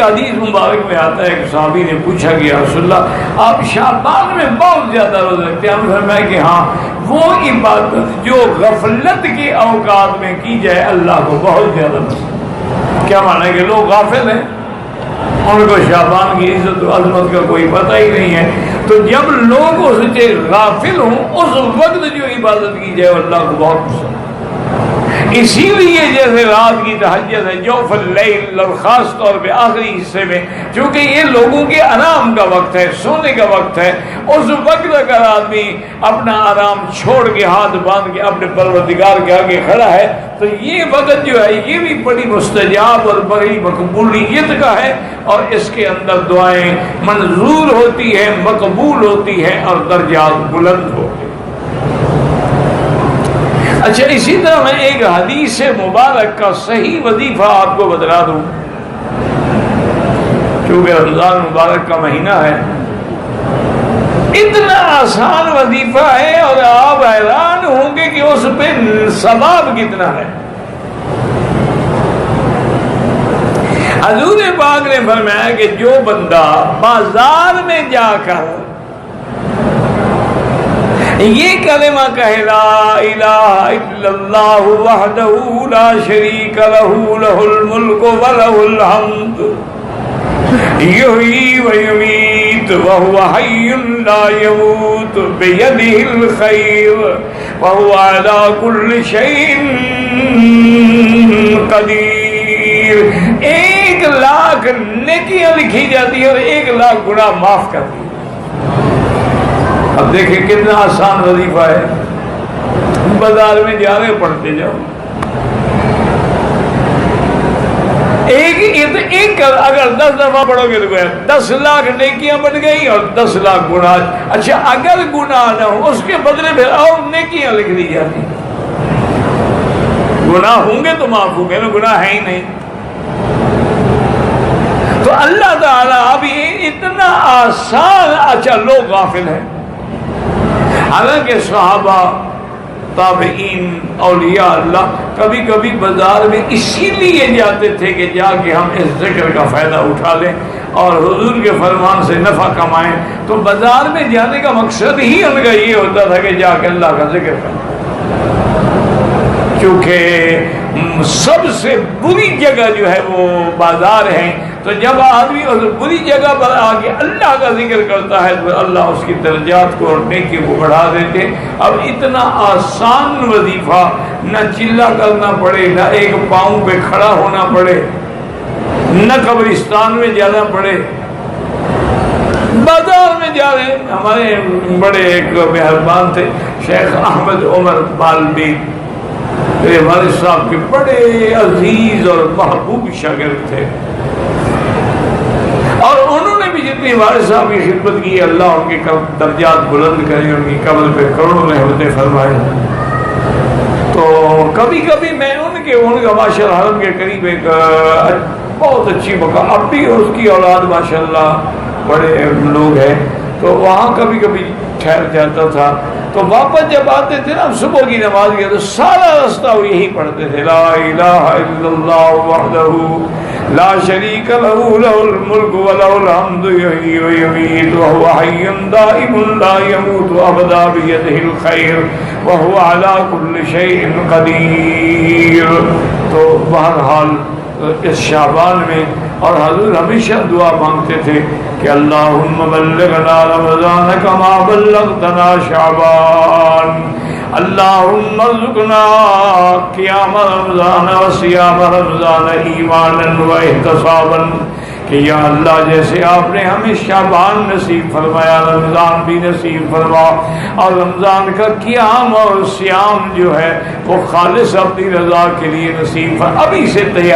हदीस मुबारक में आता है कि साहबी ने पूछा कि या रसूलल्लाह आप शाबान में बहुत ज़्यादा रोज़े रखते हैं। हमने फरमाया कि हाँ, वो इबादत जो गफलत के औकात में की जाए अल्लाह को बहुत ज़्यादा पसंद। क्या माना है कि लोग गाफिल हैं, उनको शाबान की इज्जत और अजमत का कोई पता ही नहीं है। तो जब लोग उससे गाफिल हों उस वक्त जो इबादत की जाए अल्लाह को बहुत पसंद। इसीलिए जैसे रात की तहज्जुद है जौफल लैल, और ख़ास तौर पे आखिरी हिस्से में, क्योंकि ये लोगों के आराम का वक्त है, सोने का वक्त है, उस वक्त अगर आदमी अपना आराम छोड़ के हाथ बांध के अपने परवरदिगार के आगे खड़ा है तो ये वक्त जो है ये भी बड़ी मुस्तजाब और बड़ी मकबूलियत का है, और इसके अंदर दुआएं मंजूर होती है, मकबूल होती है और दर्जात बुलंद होते हैं। अच्छा, इसी तरह मैं एक हदीस मुबारक का सही वजीफा आपको बतला दूं, क्योंकि रमजान मुबारक का महीना है। इतना आसान वजीफा है और आप हैरान होंगे कि उस पे सवाब कितना है। हजूर पाक ने फरमाया कि जो बंदा बाजार में जाकर ये कलिमा कहे ला इलाहा इल्लल्लाहु वहदहु ला शरीका लहू लहुल मुल्कु व लहुल हम्द युहयी व युमीत व हुवा हय्युन ला यमूत बियदिहिल खैर व हुवा अला कुल्लि शैइन कदीर। 1 लाख नेकियां लिखी जाती है और 1 लाख गुनाह माफ करती है। अब देखिए कितना आसान वजीफा है। बाजार में जा रहे पढ़ते जाओ, एक अगर 10 दफा पढ़ोगे तो 10 लाख नेकियां बन गई और 10 लाख गुनाह। अच्छा, अगर गुनाह ना हो उसके बदले में और नेकियां लिख दी जाती। गुनाह होंगे तो माफ होंगे ना, गुनाह है ही नहीं। तो अल्लाह ताला अब ये इतना आसान। अच्छा, लोग गाफिल हैं। हालांकि सहाबा, ताबईन, औलिया अल्लाह कभी कभी बाजार में इसीलिए जाते थे कि जाके हम इस जिक्र का फ़ायदा उठा लें और हुजूर के फरमान से नफ़ा कमाएं। तो बाजार में जाने का मकसद ही उनका ये होता था कि जाके अल्लाह का जिक्र करें, क्योंकि सबसे बुरी जगह जो है वो बाजार है। तो जब आदमी उस बुरी जगह पर आके अल्लाह का जिक्र करता है तो अल्लाह उसकी दर्जात को और नेकी को बढ़ा देते। अब इतना आसान वजीफा, न चिल्ला करना पड़े, न एक पाँव पे खड़ा होना पड़े, न कब्रिस्तान में जाना पड़े, बाजार में जा रहे। हमारे बड़े एक मेहरबान थे शेख अहमद उमर बालवी, मेरे वालिद साहब के बड़े अजीज और महबूब शागिर्द थे, और उन्होंने भी जितनी वालिद साहब की खिदमत की अल्लाह उनके दर्जात बुलंद करे, उनकी कब्र पे करोड़ों रहमतें फरमाए। तो कभी कभी मैं उनका माशाअल्लाह हरम के करीब एक बहुत अच्छी मकान, अब भी उसकी औलाद माशाअल्लाह बड़े लोग हैं, तो वहाँ कभी कभी ठहर जाता था। तो वापस जब आते थे ना सुबह की नमाज के, तो सारा रास्ता वो यही पढ़ते थे, ला इलाहा इल्लल्लाहु वहदहु ला शरीका लहू लहुल मुल्कु व लहुल हम्दु युहयी व युमीत व हुवा हय्युन दाइमुन ला यमूतु अबदा बियदिहिल खैर व हुवा अला कुल्लि शैइन कदीर। तो बहरहाल इस शाबान में और हजूर हमेशा दुआ मांगते थे कि अल्लाहुम्मा बल्लिगना रमज़ान कमा बल्लगतना शाबान, अल्लाहुम्मा रज़ुक़ना क़ियाम रमज़ान व सियाम रमज़ान ईमानन व इहतिसाबन, कि या अल्लाह जैसे आपने हमें शाबान नसीब फरमाया, रमज़ान भी नसीब फरमा, और रमज़ान का क़ियाम और सियाम जो है वो खालिस अपनी रज़ा के लिए नसीब फरमा। अभी से तैयारी